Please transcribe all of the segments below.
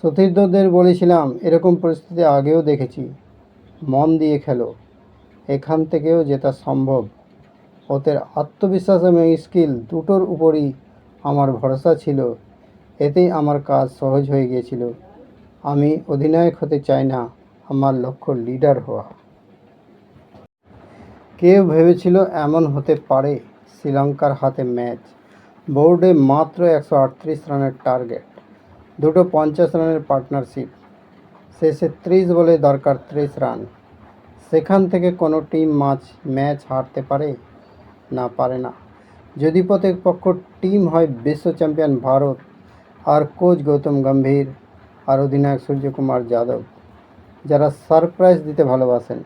সতীর্থদের বলেছিলাম, এরকম পরিস্থিতি আগেও দেখেছি, মন দিয়ে খেলো, এখান থেকেও জেতা সম্ভব। ওদের আত্মবিশ্বাস এবং স্কিল দুটোর উপরই আমার ভরসা ছিল, এতেই আমার কাজ সহজ হয়ে গিয়েছিল। আমি অধিনায়ক হতে চাই না, আমার লক্ষ্য লিডার হওয়া। কেউ ভেবেছিল এমন হতে পারে শ্রীলঙ্কার হাতে ম্যাচ। বোর্ডে মাত্র 138 রানের টার্গেট, দুটো 50 রানের পার্টনারশিপ, শেষে 30 বলে দরকার 30 রান। সেখান থেকে কোনো টিম ম্যাচ হারতে পারে না। যদি প্রতিপক্ষ টিম হয় বিশ্ব চ্যাম্পিয়ন ভারত, আর কোচ গৌতম গম্ভীর, আর অধিনায়ক সূর্যকুমার যাদব, যারা সারপ্রাইজ দিতে ভালোবাসেন।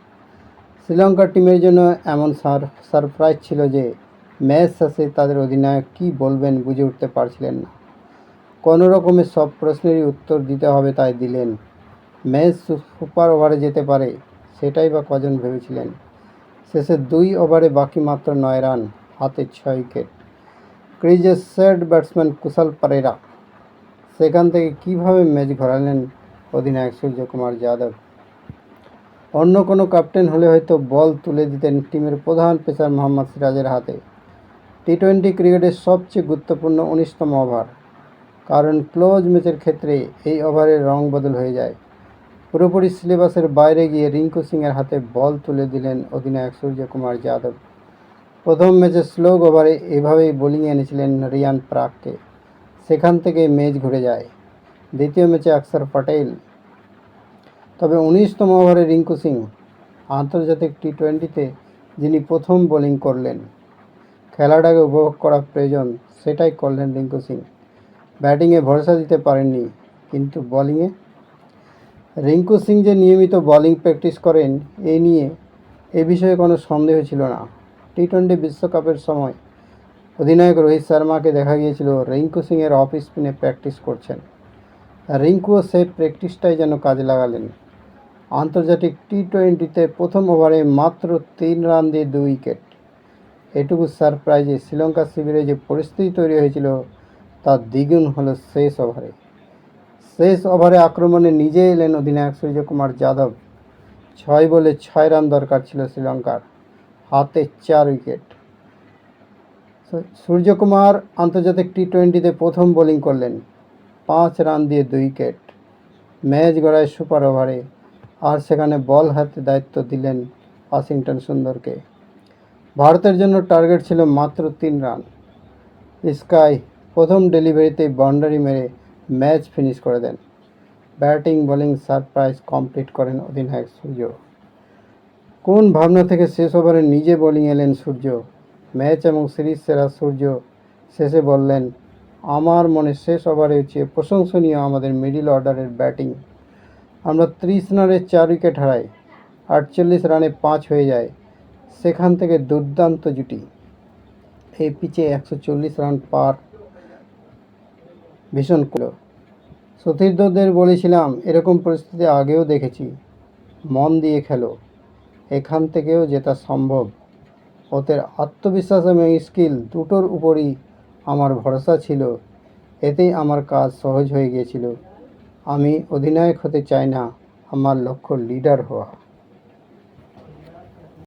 শ্রীলঙ্কার টিমের জন্য এমন সারপ্রাইজ ছিল যে ম্যাচ শেষে তাদের অধিনায়ক কী বলবেন বুঝে উঠতে পারছিলেন না। কোনো রকমে সব প্রশ্নেরই উত্তর দিতে হবে, তাই দিলেন। ম্যাচ সুপার ওভারে যেতে পারে, সেটাই বা কজন ভেবেছিলেন। শেষে 2 ওভারে বাকি মাত্র 9 রান, হাতে 6 উইকেট। ক্রিজে সেট ব্যাটসম্যান কুশাল পারেরা। সেখান থেকে কীভাবে ম্যাচ ঘোরালেন অধিনায়ক সূর্যকুমার যাদব। অন্য কোনো ক্যাপ্টেন হলে হয়তো বল তুলে দিতেন টিমের প্রধান পেসার মোহাম্মদ সিরাজের হাতে। টি-20 ক্রিকেটের সবচেয়ে গুরুত্বপূর্ণ 19তম ওভার, কারণ ক্লোজ ম্যাচের ক্ষেত্রে এই ওভারের রং বদল হয়ে যায়। পুরোপুরি সিলেবাসের বাইরে গিয়ে রিঙ্কু সিংয়ের হাতে বল তুলে দিলেন অধিনায়ক সূর্যকুমার যাদব। প্রথম ম্যাচে স্লো ওভারে এভাবেই বোলিংয়ে এনেছিলেন রিয়ান পরাগকে, সেখান থেকে ম্যাচ ঘুরে যায়। দ্বিতীয় ম্যাচে অক্ষর পটেল। তবে 19তম ওভারে রিঙ্কু সিং, আন্তর্জাতিক টি-20তে যিনি প্রথম বোলিং করলেন। খেলাটাকে উপভোগ করা প্রয়োজন, সেটাই করলেন রিঙ্কু সিং। ব্যাটিংয়ে ভরসা দিতে পারেননি, কিন্তু বোলিংয়ে রিঙ্কু সিং যে নিয়মিত বোলিং প্র্যাকটিস করেন এ বিষয়ে কোনো সন্দেহ ছিল না। টি-20 বিশ্বকাপের সময় অধিনায়ক রোহিত শর্মাকে দেখা গিয়েছিল রিঙ্কু সিংয়ের অফ স্পিনে প্র্যাকটিস করছেন। রিঙ্কুও সেই প্র্যাকটিসটাই যেন কাজে লাগালেন। আন্তর্জাতিক টি-20তে প্রথম ওভারে মাত্র 3 রান দিয়ে 2 উইকেট। এটুকু সারপ্রাইজে শ্রীলঙ্কা শিবিরে যে পরিস্থিতি তৈরি হয়েছিল তার দ্বিগুণ হলো শেষ ওভারে আক্রমণে নিজে এলেন অধিনায়ক সূর্যকুমার যাদব। 6 বলে 6 রান দরকার ছিল শ্রীলঙ্কার, হাতে 4 উইকেট। সূর্যকুমার আন্তর্জাতিক টি-20তে প্রথম বোলিং করলেন, 5 রান দিয়ে 2 উইকেট। ম্যাচ গড়ায় সুপার ওভারে, আর সেখানে বল হাতে দায়িত্ব দিলেন ওয়াশিংটন সুন্দরকে। ভারতের জন্য টার্গেট ছিল মাত্র 3 রান। স্কাই প্রথম ডেলিভারিতেই বাউন্ডারি মেরে ম্যাচ ফিনিশ করে দেন। ব্যাটিং বোলিং সারপ্রাইজ কমপ্লিট করেন অধিনায়ক সূর্য। কোন ভাবনা থেকে শেষ ওভারে নিজে বোলিং এলেন সূর্য। ম্যাচ এবং সিরিজ সেরা সূর্য শেষে বললেন, আমার মনে শেষ ওভারের চেয়ে প্রশংসনীয় আমাদের মিডল অর্ডারের ব্যাটিং। আমরা 30 রানে 4 উইকেট হারাই, 48 রানে 5 হয়ে যায়। সেখান থেকে দুর্দান্ত জুটি। এই পিচে 140 রান পার, ভীষণ করল। সতীর্থদের বলেছিলাম, এরকম পরিস্থিতি আগেও দেখেছি, মন দিয়ে খেলো, এখান থেকেও জেতা সম্ভব। ওদের আত্মবিশ্বাস এবং স্কিল দুটোর উপরই আমার ভরসা ছিল, এতেই আমার কাজ সহজ হয়ে গিয়েছিল। আমি অধিনায়ক হতে চাই না, আমার লক্ষ্য লিডার হওয়া।